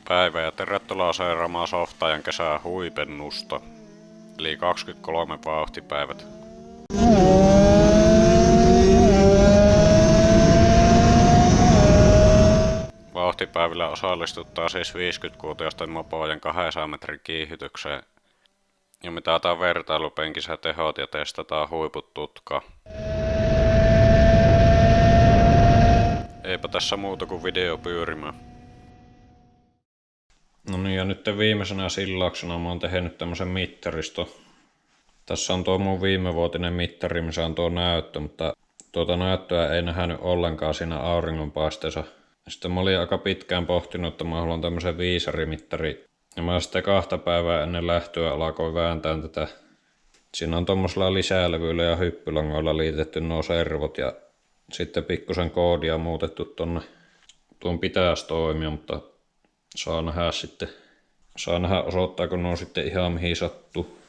Päivä ja tervetuloa seuraamaan Softajan kesää huipennusta, eli 23 vauhtipäivät. Vauhtipäivillä osallistuttaa siis 50-vuotiaisten mopojen 200 metrin kiihytykseen ja mitataan vertailupenkissä tehot ja testataan huiput tutka. Eipä tässä muuta kuin video pyörimään. No niin, ja nyt viimeisenä sillauksena mä oon tehnyt tämmösen mittaristo. Tässä on tuo mun viimevuotinen mittari, missä on tuo näyttö, mutta tuota näyttöä ei nähnyt ollenkaan siinä auringonpaisteessa. Sitten mä olin aika pitkään pohtinut, että mä haluan tämmösen viisarimittari. Ja mä sitten 2 päivää ennen lähtöä alkoin vääntää tätä. Siinä on tommosella lisälevyillä ja hyppylangoilla liitetty nuo servot ja sitten pikkusen koodia muutettu tonne. Tuon pitäisi toimia, mutta saa nähdä sitten. Saa nähdä osoittaako nuo sitten ihan mihin sattuu.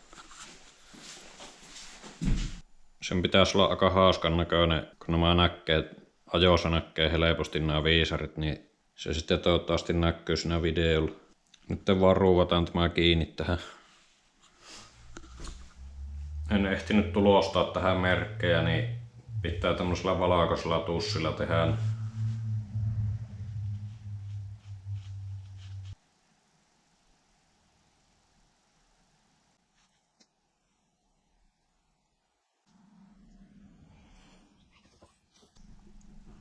Sen pitäisi olla aika hauskan näköinen, kun nämä näkee, ajossa näkee helposti nämä viisarit, niin se sitten toivottavasti näkyy siinä videolla. Nyt vaan ruuvataan tämä kiinni tähän. En ehtinyt tulostaa tähän merkkejä, niin pitää tämmöisellä valkoisella tussilla tehdä.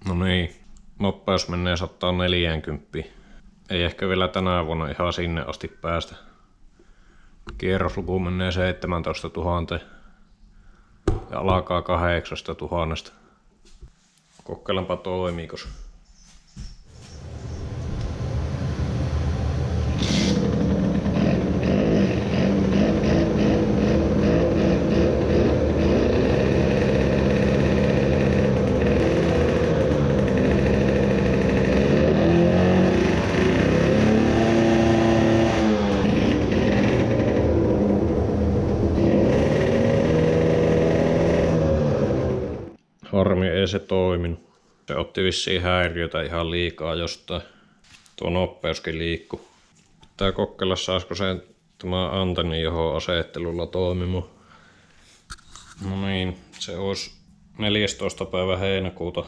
No niin, nopeus menee 140. Ei ehkä vielä tänä vuonna ihan sinne asti päästä. Kierrosluku menee 17 000 ja alkaa 8 000. Kokeilenpa toimiikos. Harmi, ei se toiminut. Se otti vissiin häiriötä ihan liikaa jostain. Tuo nopeuskin liikkuu. Pitää kokeilla, saisiko se tämä antenni johon asettelulla toimimaan. No niin, se olisi 14. päivä heinäkuuta.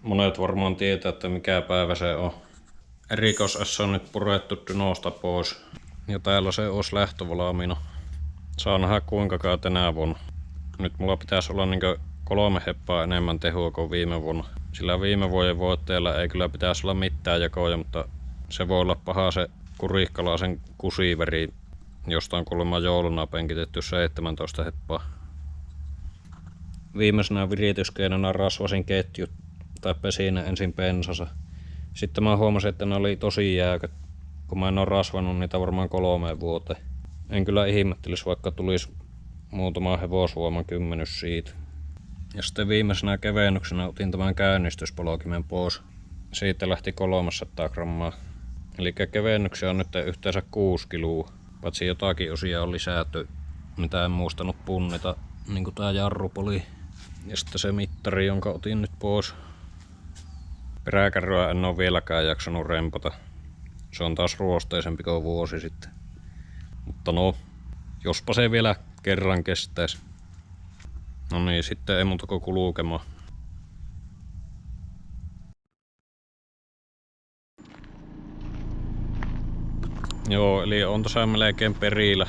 Monet varmaan tietää, että mikä päivä se on. Erikos on nyt purettu dynosta pois. Ja täällä se olisi lähtövalmiina. Saa nähdä kuinka käy tänä vuonna. Nyt mulla pitäisi olla niinkö 3 heppaa enemmän tehua kuin viime vuonna. Sillä viime vuoden voitteella ei kyllä pitäisi olla mitään jakoja, mutta se voi olla paha se kurikkalaisen kusiveri, josta on kuulemma jouluna penkitetty 17 heppaa. Viimeisenä virityskeinona rasvasin ketjut tai pesin ensin pensassa. Sitten mä huomasin, että ne oli tosi jäykät, kun mä en ole rasvannut niitä varmaan 3 vuoteen. En kyllä ihmettelisi, vaikka tulisi muutama hevosvoiman kymmenys siitä. Ja sitten viimeisenä kevennyksenä otin tämän käynnistyspolkimen pois. Siitä lähti 300 grammaa. Eli kevennyksiä on nyt yhteensä 6 kiloa. Paitsi jotakin osia on lisätty, mitä en muistanut punnita, niin kuin tää jarrupoli. Ja sitten se mittari, jonka otin nyt pois. Peräkärryä en ole vieläkään jaksanut rempata. Se on taas ruosteisempi kuin vuosi sitten. Mutta no, jospa se vielä kerran kestäisi. No niin, sitten ei muuta kuin kulkemaan. Joo, eli on tässä melkein perillä.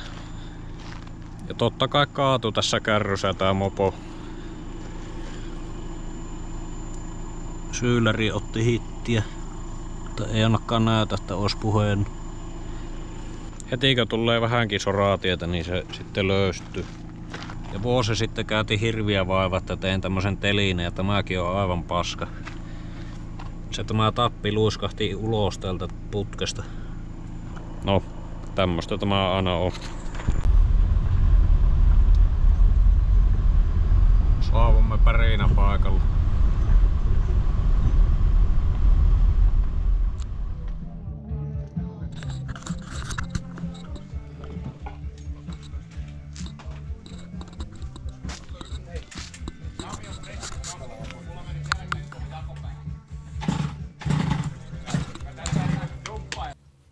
Ja totta kai kaatu tässä kärryssä tää mopo. Syylläri otti hittiä, mutta ei ainakaan näytä, että olisi puheen. Heti kun tulee vähänkin soraatietä, niin se sitten löystyy. Ja vuosi sitten käytiin hirviä vaiva, että tein tämmösen telineen ja tämäkin on aivan paska. Se tämä tappi luiskahti ulos tältä putkesta. No, tämmöstä tämä aina on. Saavumme Pärinä paikalla.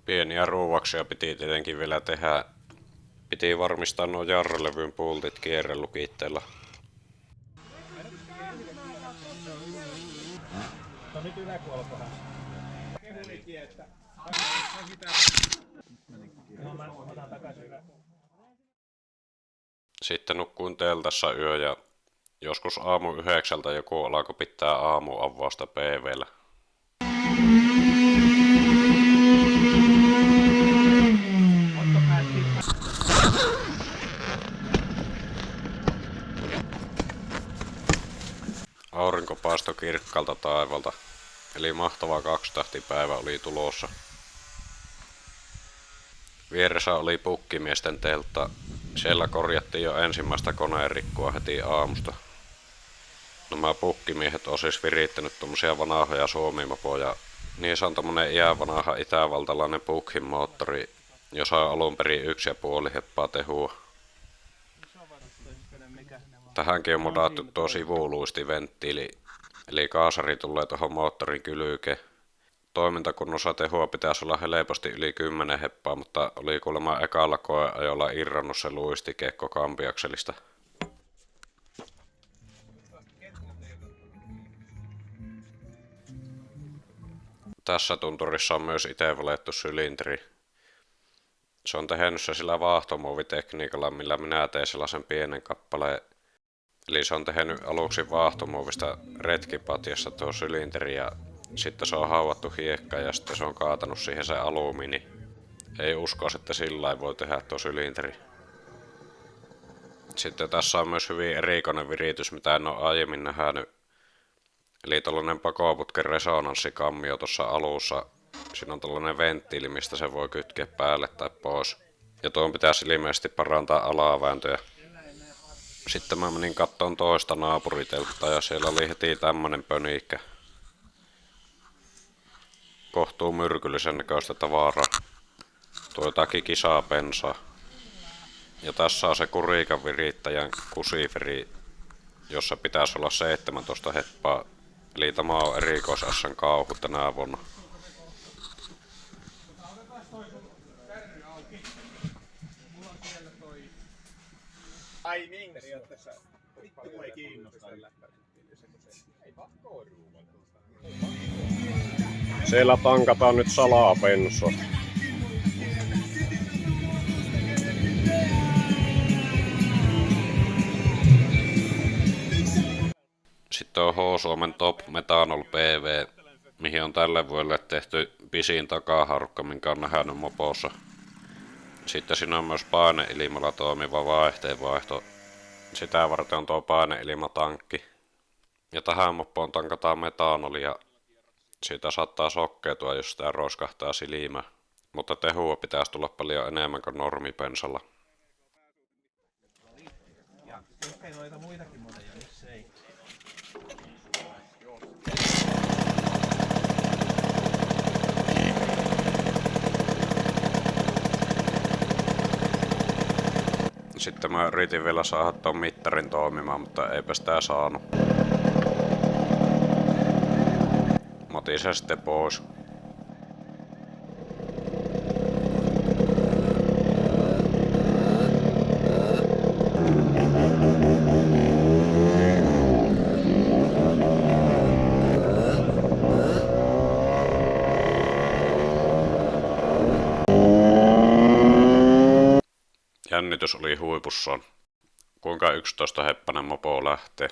Pieniä ruuvaksia piti tietenkin vielä tehdä. Piti varmistaa nuo jarrelevyn pultit kierrelukitteilla. No nyt yläkuolkohan. Sitten nukkuin teltassa yö ja joskus aamu 9 joku alkoi pitää aamuavausta PV:llä. Aurinko paistoi kirkkaalta taivalta, eli mahtava 2-tähtipäivä oli tulossa. Vieressä oli pukkimiesten teltta. Siellä korjattiin jo ensimmäistä koneenrikkua heti aamusta. Nämä pukkimiehet on siis virittänyt tommosia vanhoja suomimapoja. Niissä on tommonen iävanha itävaltalainen pukhin moottori, jossa on alun perin 1,5 heppaa tehua. Tähänkin on modattu tuo sivuluistiventtiili, eli kaasari tulee tuohon moottorin kylkeen. Toimintakunnossa tehua pitäisi olla helposti yli 10 heppaa, mutta oli kuulemma ekalla koeajolla irronnut se luistike kampiakselista. Tässä tunturissa on myös itse valettu sylinteri. Se on tehnyt se sillä vaahtomuovitekniikalla, millä minä teen sellaisen pienen kappaleen. Eli se on tehnyt aluksi vaahtomuovista retkipatjassa tuo sylinteri ja sitten se on hauvattu hiekkaan ja sitten se on kaatanut siihen se alumiini. Ei usko, että sillä voi tehdä tuo sylinteri. Sitten tässä on myös hyvin erikoinen viritys, mitä en ole aiemmin nähnyt. Eli tällainen pakoputken resonanssi-kammio tuossa alussa. Siinä on tällainen venttiili, mistä se voi kytkeä päälle tai pois. Ja tuon pitäisi ilmeisesti parantaa alavääntöjä. Sitten mä menin kattoon toista naapuriteltta ja siellä oli heti tämmönen pöniikkä. Kohtuu myrkyllisen näköistä tavaraa. Tuo jotakin kisaa bensaa. Ja tässä on se kurikan virittäjän kusiferi, jossa pitäisi olla 17 heppaa. Eli tämä on erikois-S:n kauhu tänä vuonna. Ai niin, periaatteessa vittu ei kiinnosta. Siellä tankataan nyt salaa bensaa. Sitten on H-Suomen Top Methanol PV, mihin on tälle vuodelle tehty pisin takaharukka, minkä on nähnyt mopossa. Sitten siinä on myös paineilmalla toimiva vaihteenvaihto. Sitä varten on tuo paineilmatankki. Ja tähän moppoon tankataan metanolia. Siitä saattaa sokkeutua, jos sitä roskahtaa silmään. Mutta tehua pitäisi tulla paljon enemmän kuin normipensalla. Ja ehkä noita muitakin modeja, missä ei. Sitten mä yritin vielä saada ton mittarin toimimaan, mutta eipä sitä saanut. Mä otin sen sitten pois. Jännitys oli huipussaan. Kuinka 11-heppainen mopo lähtee?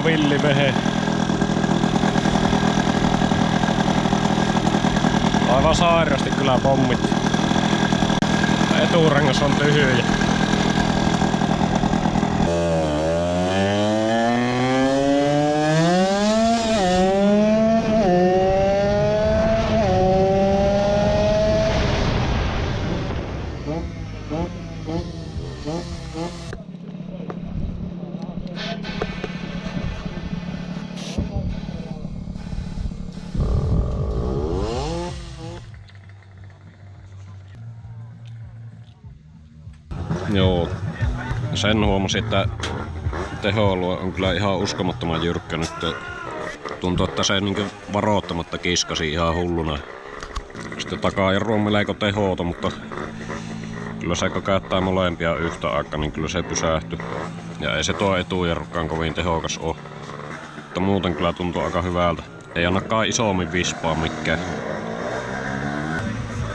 Aivan villi vehe. Aivan sairasti kyllä pommitti. Eturengas on tyhjä. Joo. Sen huomasin, että tehoalue on kyllä ihan uskomattoman jyrkkä nyt. Tuntuu, että se niinku varoittamatta kiskasi ihan hulluna. Sitten takajarru on melko tehota, mutta kyllä se kun käyttää molempia yhtä aikaa, niin kyllä se pysähtyy. Ja ei se tuo etujarrukaan kovin tehokas oo. Mutta muuten kyllä tuntuu aika hyvältä. Ei annakaan isommin vispaa mikään.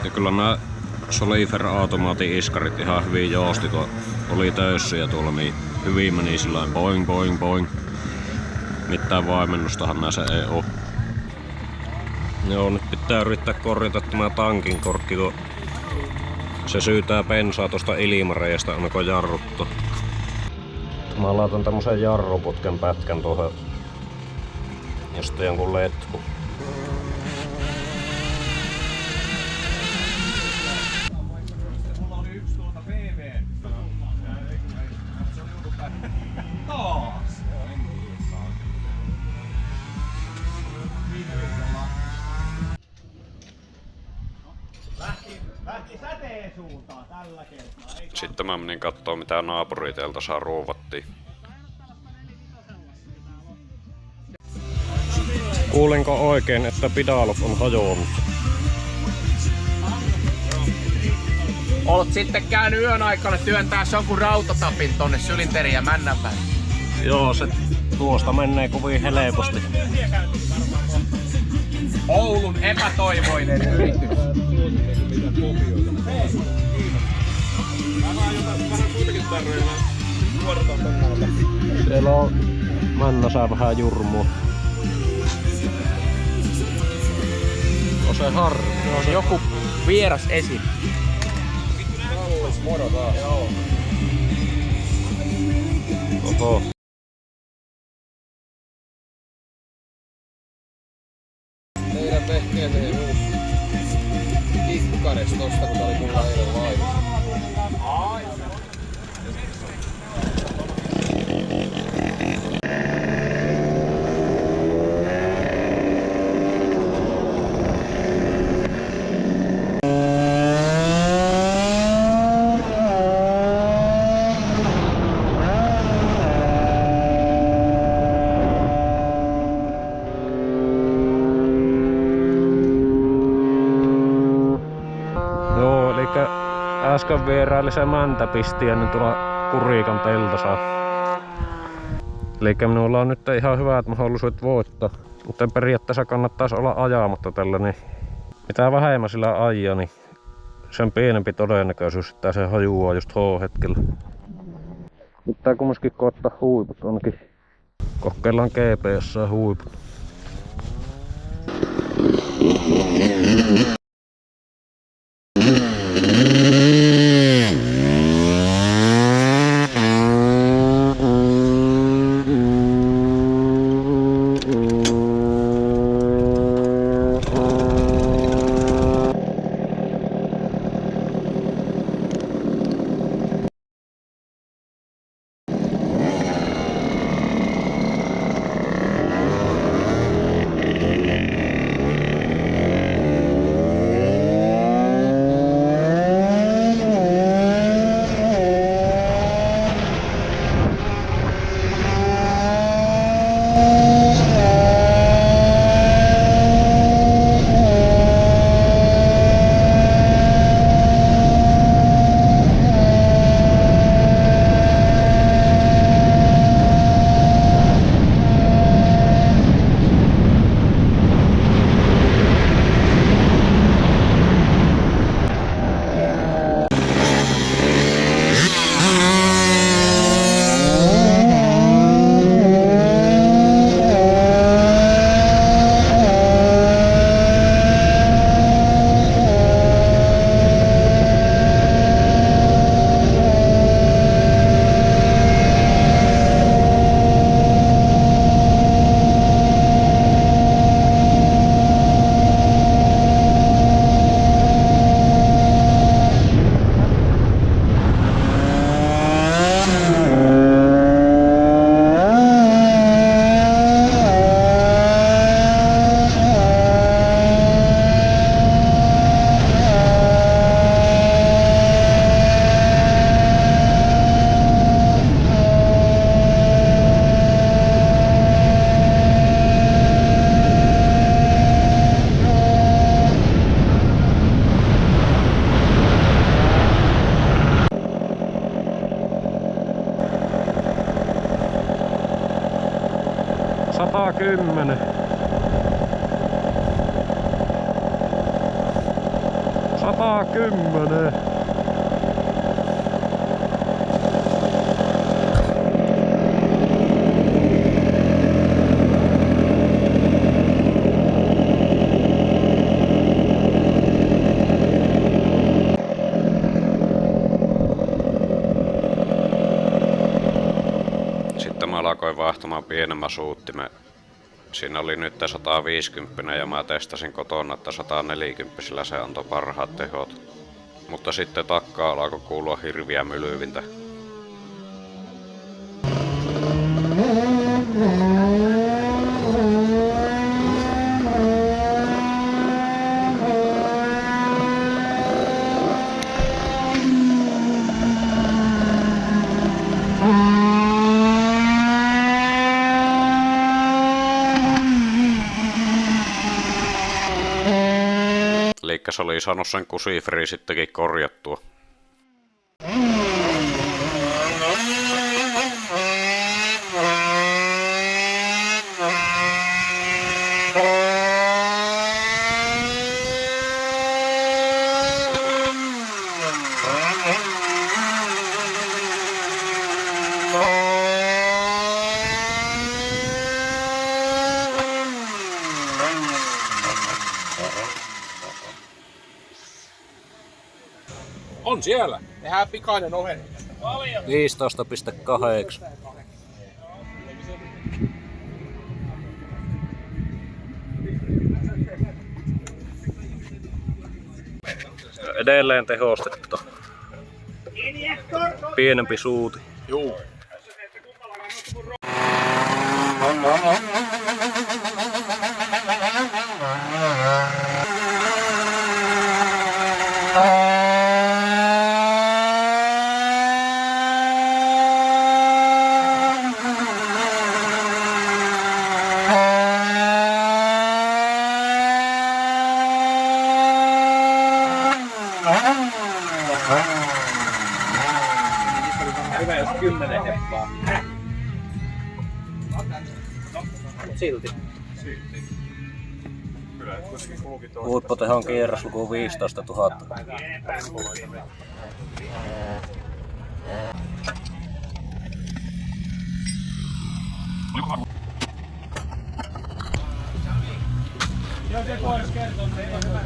Ja kyllä nää Solifer-automaatin iskarit ihan hyvin joosti. Oli töyssyjä tuolla, niin hyvin meni sillain boing boing boing. Mitään vaimennustahan näissä ei oo. Joo, nyt pitää yrittää korjata tämä tankin korkki. Se syytää bensaa tosta ilmareijasta aina kun jarruttaa. Mä laitan tämmösen jarruputken pätkän tuohon. Ja sitten jonkun letku. Mulla oli yksi tuolta PV. Taas! Lähti säteen suuntaan tällä kertaa. Sitten mä menin kattoo mitä naapuriteelta saa ruuvattiin. Kuulinko oikein, että Pidalov on hajonnut? Oot sitten käynyt yön aikana työntää jonkun rautatapin tonne Sylinterin ja Männänpään. Joo, se tuosta menee kovin helposti. Oulun epätoivoinen yritys. Siellä on Manna saa vähän jurmua. On se harmi. On joku vieras esi. Oho. Teidän vehkeeseen uusi kikkares tosta, kun tää oli mulla eilen laiva. Äsken vieraili se mäntäpistiä niin tuolla Kurikan teltassa. Elikkä minulla on nyt ihan hyvät mahdollisuudet voittaa. Mutta periaatteessa kannattaisi olla ajamatta tällä, niin mitä vähemmän sillä ajaa, niin sen pienempi todennäköisyys, että se hajuaa just H-hetkellä. Pitää kumminkin koottaa huiput ainakin. Kokeillaan GPS-huiput. 110. 110. Sitten mä alkoin vaihtamaan pienemmän suuttimen. Siinä oli nyt 150 ja mä testasin kotona, että 140 se antoi parhaat tehot. Mutta sitten takkaa alkoi kuulua hirviä mylyvintä. Liikkas oli saanut sen kusifri sittenkin korjattua. On siellä. Tehdään pikainen oheri. 15,8. Edelleen tehostettu. Pienempi suuti. Juu. Hyvä jos 10 heppaa. Silti. Huipputehon kierrosluku 15 000. Jos joku olisi kertonut, niin on hyvä.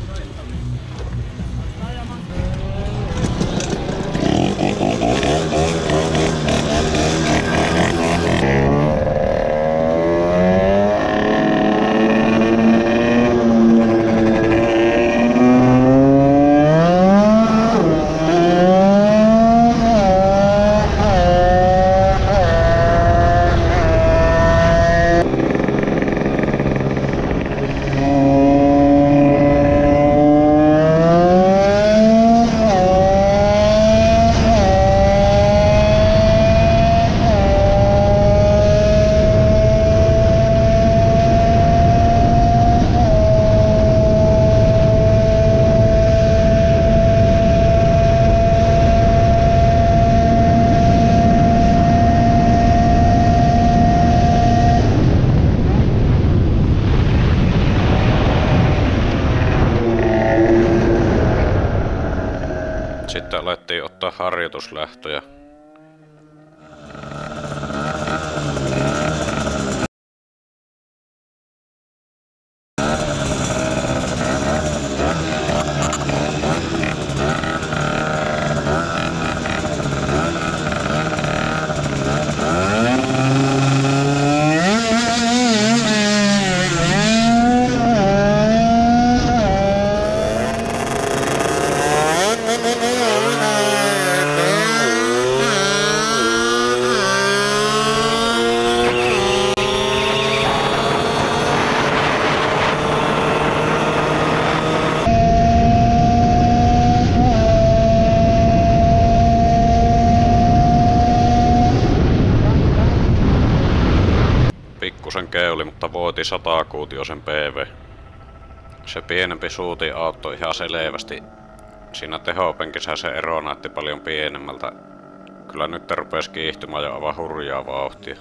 Sitten alettiin ottaa harjoituslähtöjä. Pikkusen keuli, mutta voiti 100 kuutiosen PV. Se pienempi suuti auttoi ihan selvästi. Siinä tehopenkissä se ero näytti paljon pienemmältä. Kyllä nyt rupesi kiihtymään jo aivan hurjaa vauhtia.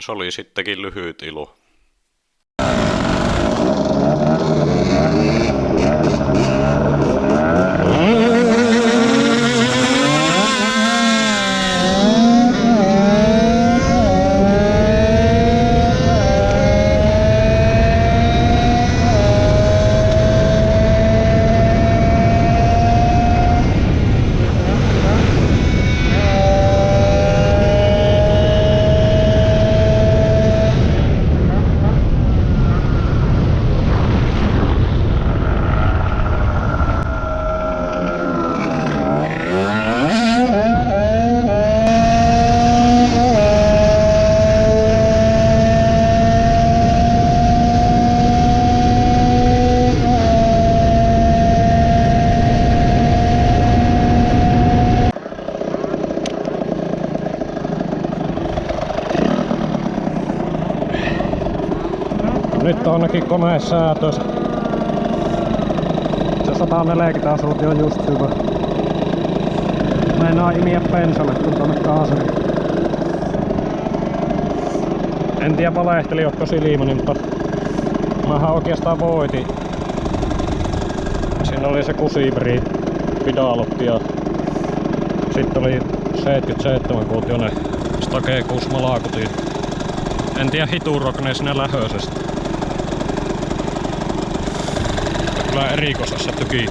Se oli sittenkin lyhyt ilo. Nyt on ainakin koneen säätö. Se 140 asuutti on just hyvä. Meinaa imiä pensalle kun tonne kaasariin. En tiedä valehteliotko Silmani, mutta mähän oikeastaan voitin. Siinä oli se kusibri pidalotti ja sitten oli 77-kuutioinen Stake 6 malakutin. En tiedä hiturokne sinne lähöisestä. Kyllä erikoisessa tyki.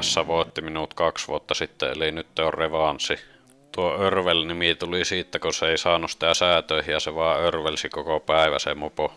S voitti minut 2 vuotta sitten, eli nyt on revanssi. Tuo Örvel-nimi tuli siitä, kun se ei saanut sitä säätöihin ja se vaan örvelsi koko päivä se mopo.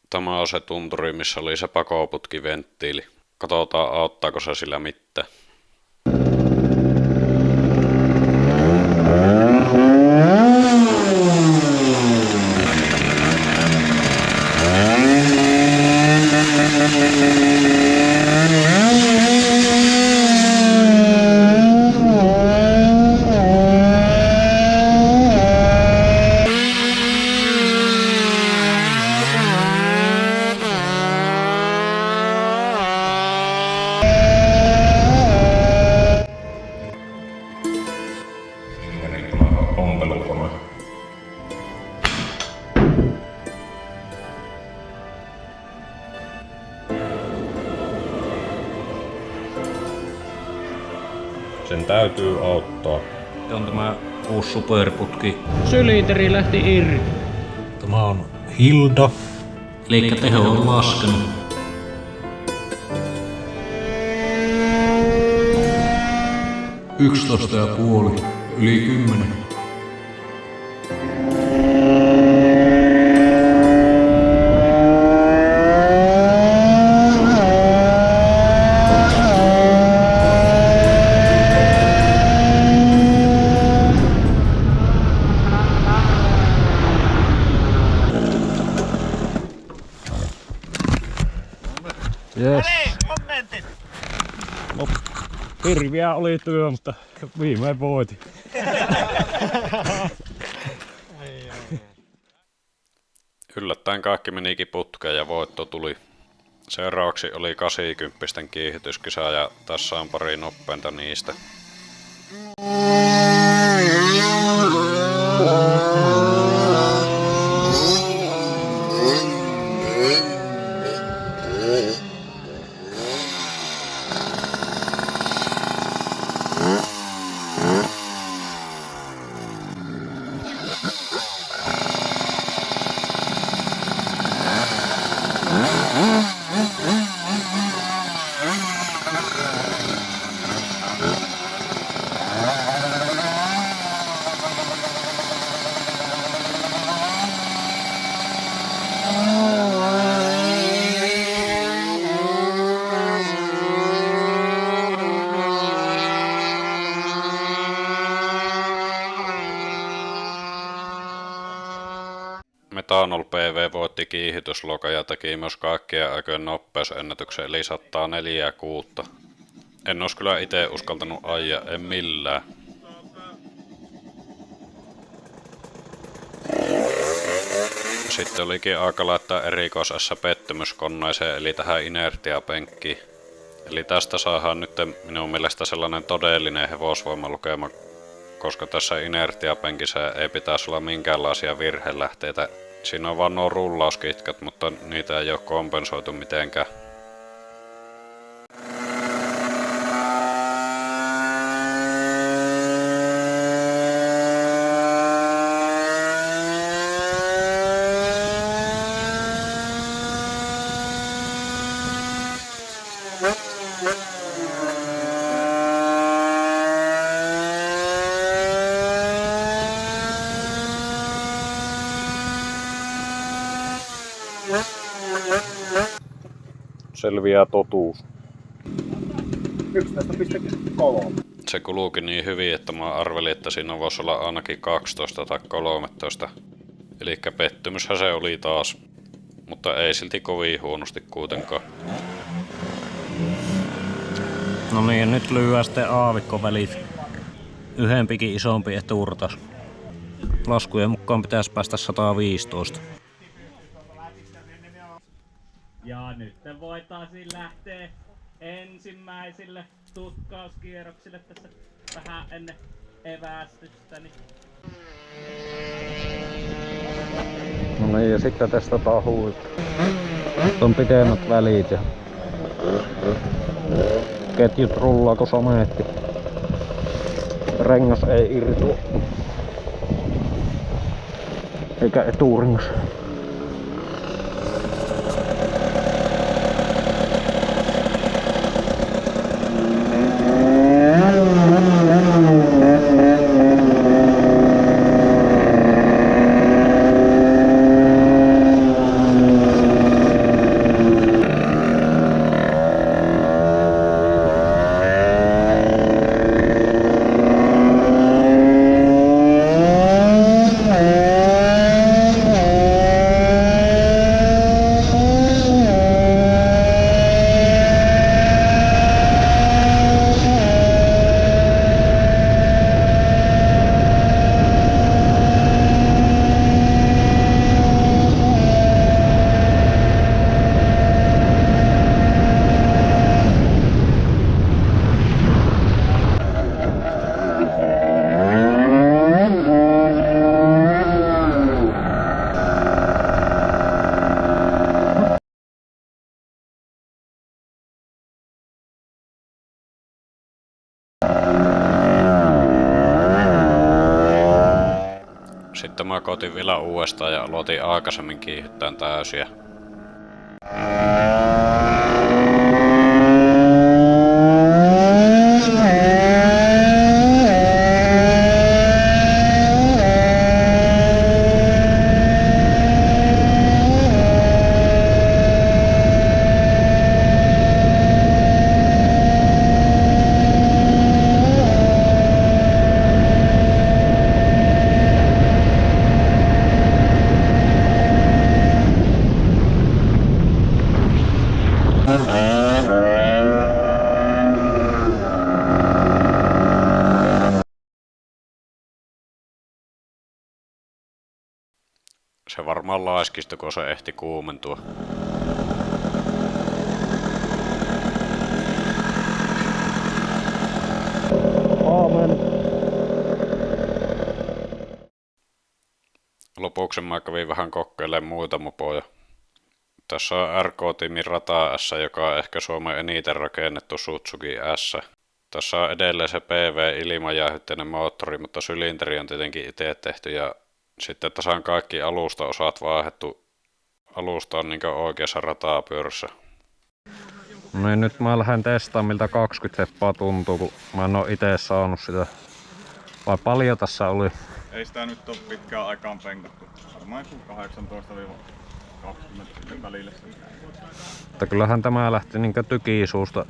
Tämä on se tunturi, missä oli se pakoputkiventtiili. Katsotaan, auttaako se sillä mitään. Sen täytyy auttaa. Ja on tämä uusi superputki. Sylinteri lähti irti. Tämä on Hilda. Eli teho on laskenut. Yksitoista ja puoli. Yli 10. Yes. Kommentit! No, hirviä oli työ, mutta viimein voitin. Yllättäen kaikki menikin putkeen ja voitto tuli. Seuraavaksi oli 80 kiihityskisa ja tässä on pari noppeinta niistä. Metanol PV voitti kiihdytyslokan ja teki myös kaikkien aikojen nopeusennätyksen eli 104,6. En olisi kyllä itse uskaltanut ajaa, en millään. Sitten olikin aika laittaa erikoisessa pettymyskoneeseen eli tähän inertiapenkkiin. Eli tästä saadaan nyt minun mielestä sellainen todellinen hevosvoimalukema, koska tässä inertiapenkissä ei pitäisi olla minkäänlaisia virhelähteitä. Siinä on vaan nuo rullauskitkat, mutta niitä ei ole kompensoitu mitenkään. Selviää totuus. 11,3. Se kuluuki niin hyvin, että mä arvelin, että siinä voisi olla ainakin 12 tai 13. Elikkä pettymyshän se oli taas. Mutta ei silti kovin huonosti kuitenkaan. No niin, nyt lyödään sitten aavikkovälit. Yhempikin isompi etuurtas. Laskujen mukaan pitäisi päästä 115. Ja nyt voitaisiin lähteä ensimmäisille tutkauskierroksille tässä vähän ennen evästystäni. No niin, ja sitten testataan huippu. Nyt on pitemmät välit ja ketjut rullaa kun sameetti. Rengas ei irtua. Eikä eturengas. Sitten mä koitin vielä uudestaan ja aloitin aikaisemmin kiihyttään täysiä. Se varmaan laiskistui, kun se ehti kuumentua. Aamen. Lopuksi mä kävin vähän kokeilemaan muita mopoja. Tässä on RK-tiimin Rata S, joka on ehkä Suomen eniten rakennettu Suzuki S. Tässä on edelleen se PV-ilmajäähytteinen moottori, mutta sylinteri on tietenkin itse tehty ja sitten tässä on kaikki alustaosat vaihdettu. Alusta on niinkö oikeassa ratapyörässä. No niin, nyt mä lähden testaamaan miltä 20 heppaa tuntuu, kun mä en oo ite saanut sitä. Vai paljon tässä oli? Ei sitä nyt ole pitkään aikaan penkattu. Varmaan 18-20 välillä. Mutta kyllähän tämä lähti niinkö tykisuusta.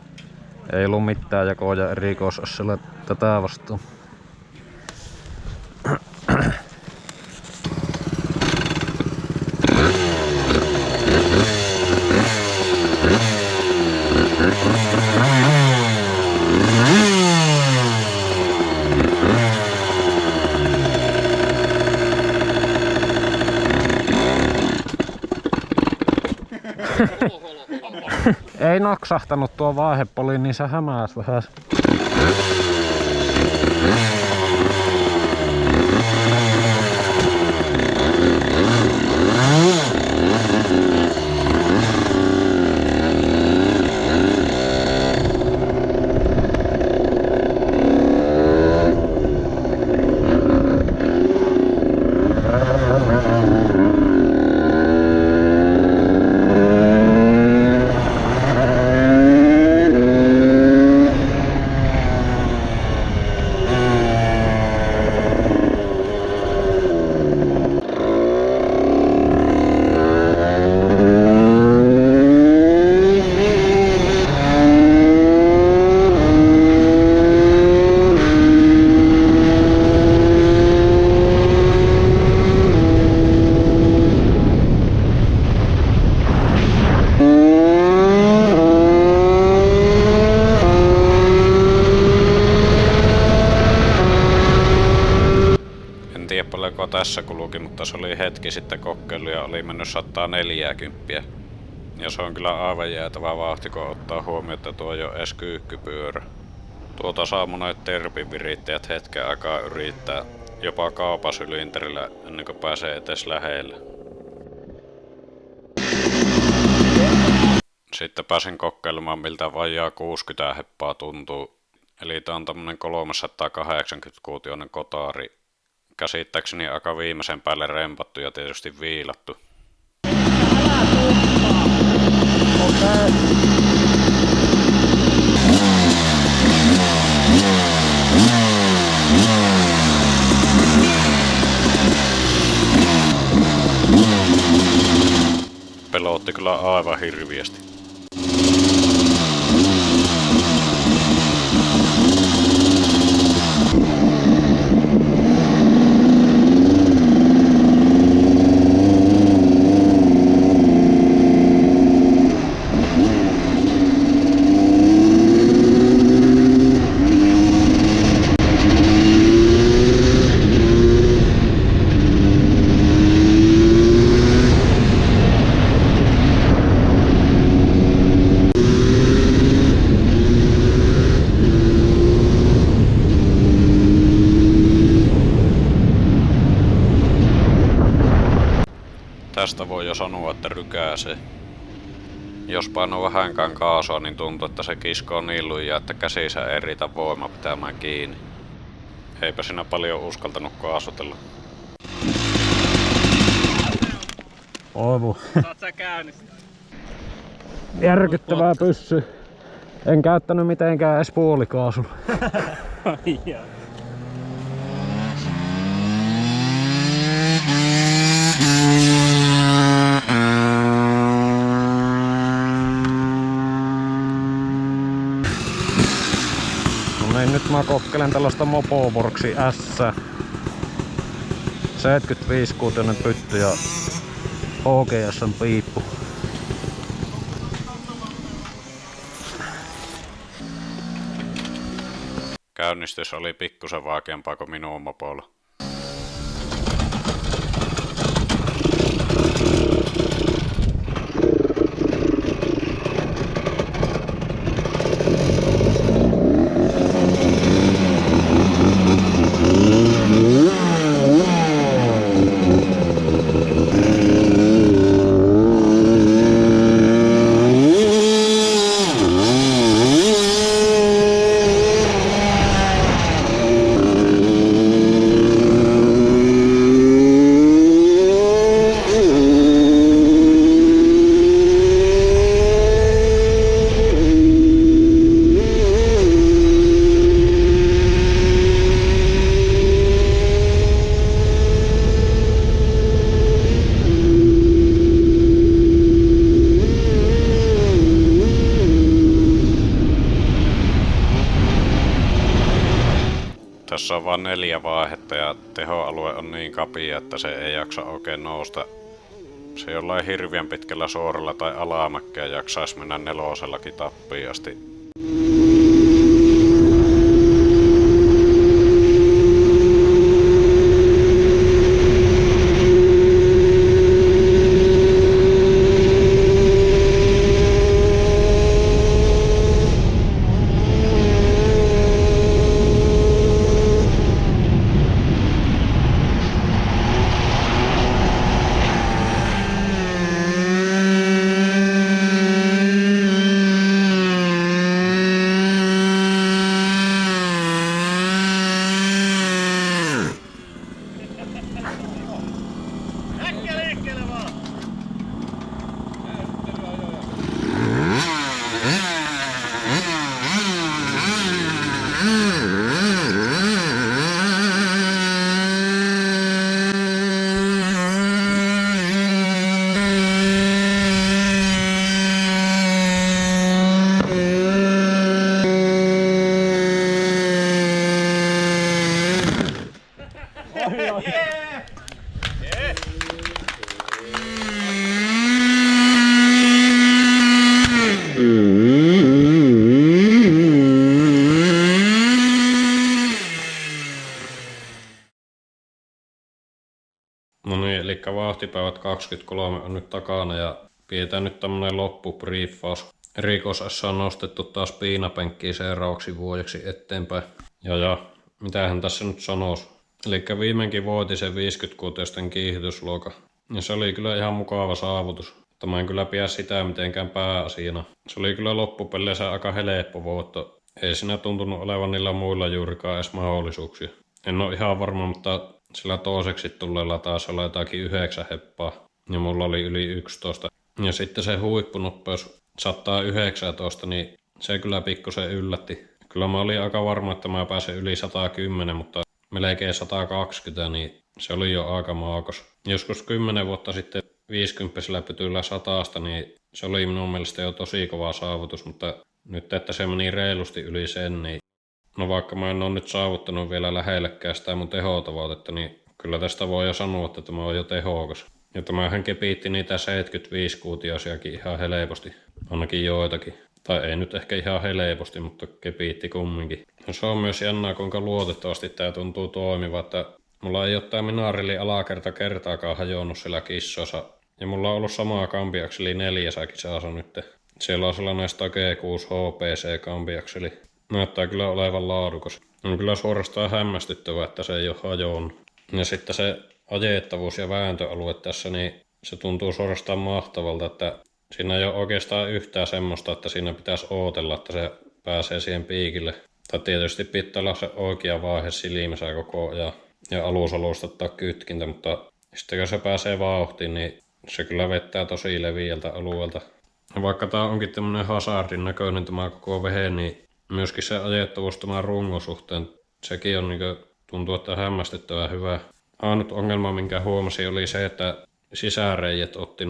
Ei ollut mitään jakoja erikoisessa tätä vastaan. Ei naksahtanut tuo vaihepoli, niin se hämäs vähän. Tässä kuluki, mutta se oli hetki sitten kokeilu ja oli mennyt 140. Ja se on kyllä aivan jäätävä vauhti, kun ottaa huomioon, että tuo on jo edes kyykkypyörä. Tuota saa monet terpin virittäjät hetken aikaa yrittää jopa kaupasylinterillä ennen kuin pääsee etes lähelle. Sitten pääsin kokeilemaan miltä vajaa 60 heppaa tuntuu. Eli tää on tämmönen 380-kuutioinen kotari. Käsittääkseni aika viimeisen päälle rempattu ja tietysti viilattu. Pelotti kyllä aivan hirviästi. Tästä voi jo sanoa, että rykääsee. Jos paino vähänkään kaasua, niin tuntuu, että se kiskoo niin lujaa, että käsissä ei riitä voima pitämään kiinni. Eipä siinä paljon uskaltanut kaasutella. Oivu. Saat sä käynnistä? Järkyttävää pyssy. En käyttänyt mitenkään edes puolikaasulla. No niin, nyt mä kokkelen tällaista Mopoworksi S. 75-kuutinen pytty ja OGS:n piippu. Käynnistys oli pikkusen vaikeampaa kuin minun mopolla. Tässä on vain 4 vaihetta ja tehoalue on niin kapea, että se ei jaksa oikein nousta. Se jollain hirveän pitkällä suoralla tai alamäkkeä jaksaisi mennä 4:llakin tappiin asti. No niin, eli vauhtipäivät 23 on nyt takana ja pidetään nyt tämmönen loppubriefaus. Rikos on nostettu taas piinapenkkiin seuraavaksi vuodeksi eteenpäin. Ja mitähän tässä nyt sanois. Eli viimeinkin voitin sen 50-kuutioisten kiihdytysluokan. Ja se oli kyllä ihan mukava saavutus. Mutta mä en kyllä pidä sitä mitenkään pääasiana. Se oli kyllä loppupeleissä aika helppo voitto. Ei siinä tuntunut olevan niillä muilla juurikaan edes mahdollisuuksia. En ole ihan varma, mutta sillä toiseksi tulleella taas olla jotakin 9 heppaa. Ja mulla oli yli 11. Ja sitten se huippunopeus 119, niin se kyllä pikkusen yllätti. Kyllä mä olin aika varma, että mä pääsen yli 110, mutta melkein 120, niin se oli jo aika maakos. Joskus 10 vuotta sitten 50 pytyllä 100, niin se oli minun mielestä jo tosi kova saavutus, mutta nyt että se meni reilusti yli sen, niin no vaikka mä en ole nyt saavuttanut vielä lähellekään sitä mun tehotavoitetta, niin kyllä tästä voi jo sanoa, että tämä on jo tehokas. Ja tämähän kepiitti niitä 75-kuutioisiakin ihan helposti, ainakin joitakin. Tai ei nyt ehkä ihan helposti, mutta kepiitti kumminkin. Ja se on myös jännää, kuinka luotettavasti tää tuntuu toimiva, että mulla ei ole tää Minarelli alakerta kertaakaan hajonnut siellä kissossa. Ja mulla on ollut samaa kampiakseli 4 kisassa nyt. Siellä on sellainen Stake 6 HPC kampiakseli. Näyttää kyllä olevan laadukas. On kyllä suorastaan hämmästyttävää, että se ei ole hajonnut. Ja sitten se ajettavuus ja vääntöalue tässä, niin se tuntuu suorastaan mahtavalta, että siinä ei ole oikeastaan yhtään semmoista, että siinä pitäisi ootella, että se pääsee siihen piikille. Tai tietysti pitää olla se oikea vaihe silmässä koko ajan ja alusalusta ottaa kytkintä, mutta sitten kun se pääsee vauhtiin, niin se kyllä vettää tosi leviältä alueelta. Ja vaikka tää onkin tämmönen hazardin näköinen tämä koko vehe, niin myöskin se ajettavuus tämän rungon suhteen, sekin on tuntuu, että hämmästyttävän hyvä. Ainut ongelma, minkä huomasin, oli se, että sisäreijät otti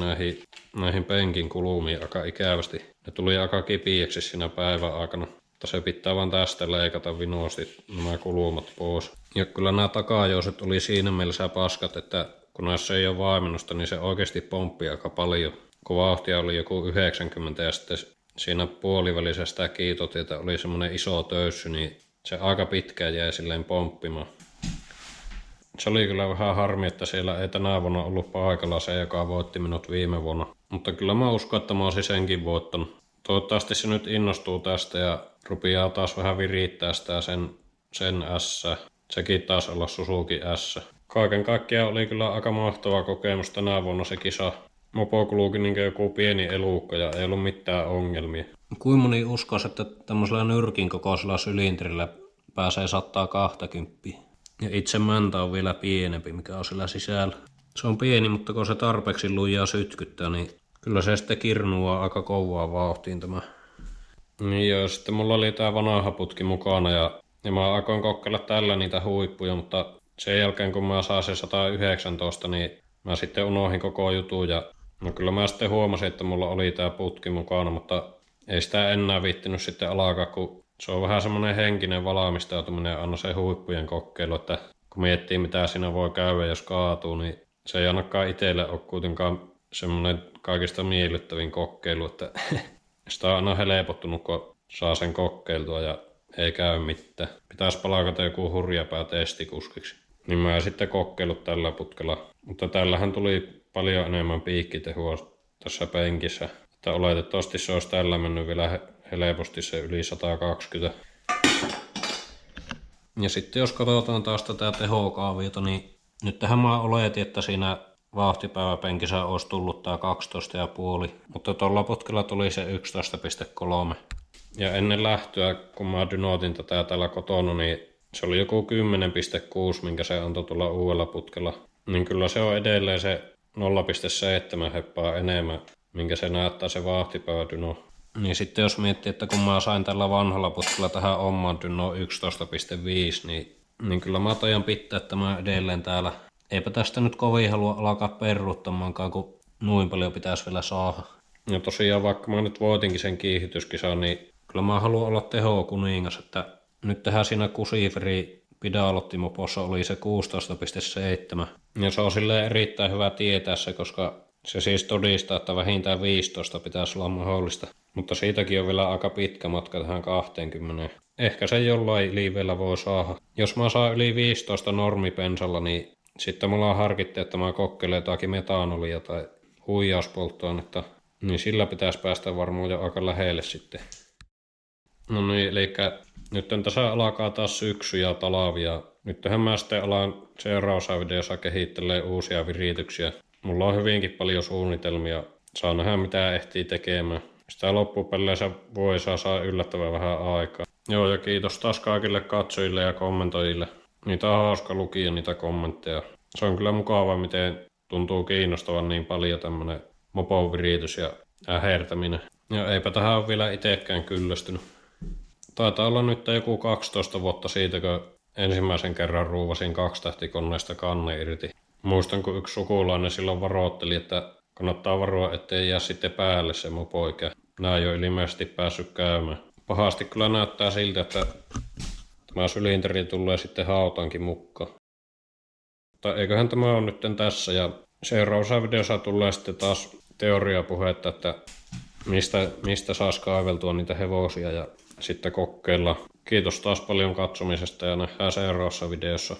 näihin penkin kulumiin aika ikävästi. Ne tuli aika kipiäksi siinä päivän aikana. Mutta se pitää vaan tästä leikata vinosti nämä kulumat pois. Ja kyllä nämä takajouset oli siinä mielessä paskat, että kun näissä ei ole vaimennusta, niin se oikeasti pomppii aika paljon. Kun vauhtia oli joku 90 ja sitten siinä puolivälissä sitä kiitotietä oli semmoinen iso töyssy, niin se aika pitkään jäi silleen pomppimaan. Se oli kyllä vähän harmi, että siellä ei tänä vuonna ollut paikalla se, joka voitti minut viime vuonna. Mutta kyllä mä uskon, että mä olisin senkin voittanut. Toivottavasti se nyt innostuu tästä ja rupeaa taas vähän virittää sitä sen S. Sekin taas olla Suzuki S. Kaiken kaikkiaan oli kyllä aika mahtava kokemus tänä vuonna se kisa. Mopo kuluukin niin joku pieni elukka ja ei ollut mitään ongelmia. Kuinka moni uskoisi, että tämmöisellä nyrkin kokoisella sylinterillä pääsee 120? Ja itse mäntä on vielä pienempi, mikä on sillä sisällä. Se on pieni, mutta kun se tarpeeksi lujaa sytkyttää, niin kyllä se sitten kirnuaa aika kovaa vauhtiin tämä. Niin joo, sitten mulla oli tää vanha putki mukana ja mä aikoin kokeilla tällä niitä huippuja, mutta sen jälkeen kun mä saan se 119, niin mä sitten unohdin koko jutun ja no kyllä mä sitten huomasin, että mulla oli tää putki mukana, mutta ei sitä enää viittinyt sitten alkaa, kun se on vähän semmoinen henkinen valmistautuminen aina se huippujen kokeilu, että kun miettii mitä siinä voi käydä, jos kaatuu, niin se ei ainakaan itselle ole kuitenkaan semmoinen kaikista miellyttävin kokeilu, että sitä on aina helpottunut, kun saa sen kokeiltua ja ei käy mitään. Pitäisi palkata joku hurjapää testikuskiksi. Niin mä en sitten kokeillut tällä putkella, mutta tällähän tuli paljon enemmän piikkitehua tässä penkissä. Että oletettavasti se olisi tällä mennyt vielä helposti se yli 120. Ja sitten jos katsotaan taas tätä tehokaaviota, niin nyt tähän mä oletin, että siinä vauhtipäiväpenkissä olisi tullut tää 12,5, mutta tuolla putkella tuli se 11,3. Ja ennen lähtöä, kun mä dynootin tätä täällä kotona, niin se oli joku 10,6, minkä se antoi tuolla uudella putkella. Niin kyllä se on edelleen se 0,7 heppaa enemmän, minkä se näyttää se vauhtipäivädyno. Niin sitten jos miettii, että kun mä sain tällä vanhalla putkella tähän omaan dynoon 11,5, niin kyllä mä tajan pitää tämä edelleen täällä. Eipä tästä nyt kovin halua alkaa peruuttamaankaan, kun noin paljon pitäisi vielä saada. Ja tosiaan vaikka mä nyt voitinkin sen kiihdytyskisan, niin kyllä mä haluan olla tehokuningas, että nyt tähän siinä Kusiferi Pidalotimopossa oli se 16,7. Ja se on silleen erittäin hyvä tietää se, koska se siis todistaa, että vähintään 15 pitäisi olla mahdollista. Mutta siitäkin on vielä aika pitkä matka tähän 20. Ehkä se jollain liivellä voi saada. Jos mä saan yli 15 normipensalla, niin sitten mulla harkittiin, että mä kokeilen jotakin metanolia tai huijauspolttoainetta. Niin sillä pitäisi päästä varmaan jo aika lähelle sitten. No niin, eli nyt tässä alkaa taas syksy ja talvi ja nythän mä sitten alan seuraavassa videossa kehittelee uusia virityksiä. Mulla on hyvinkin paljon suunnitelmia. Saa nähdä mitä ehtii tekemään. Sitä loppupeleissä voi saa yllättävän vähän aikaa. Joo ja kiitos taas kaikille katsojille ja kommentoijille. Niitä on hauska lukia niitä kommentteja. Se on kyllä mukavaa miten tuntuu kiinnostavan niin paljon tämmönen mopon viritys ja ähertäminen. Ja eipä tähän ole vielä itsekään kyllästynyt. Taitaa olla nyt joku 12 vuotta siitä, kun ensimmäisen kerran ruuvasin 2-tähtikoneesta kanne irti. Muistan, kun yksi sukulainen silloin varoitteli, että kannattaa varoa, ettei jää sitten päälle se mopo ikä. Nää ei ole ilmeisesti päässyt käymään. Pahasti kyllä näyttää siltä, että tämä sylinteri tulee sitten hautankin mukaan. Mutta eiköhän tämä ole nyt tässä ja seuraavassa videossa tulee sitten taas teoriapuhetta, että mistä saisi kaiveltua niitä hevosia ja sitten kokeilla. Kiitos taas paljon katsomisesta ja nähdään seuraavassa videossa.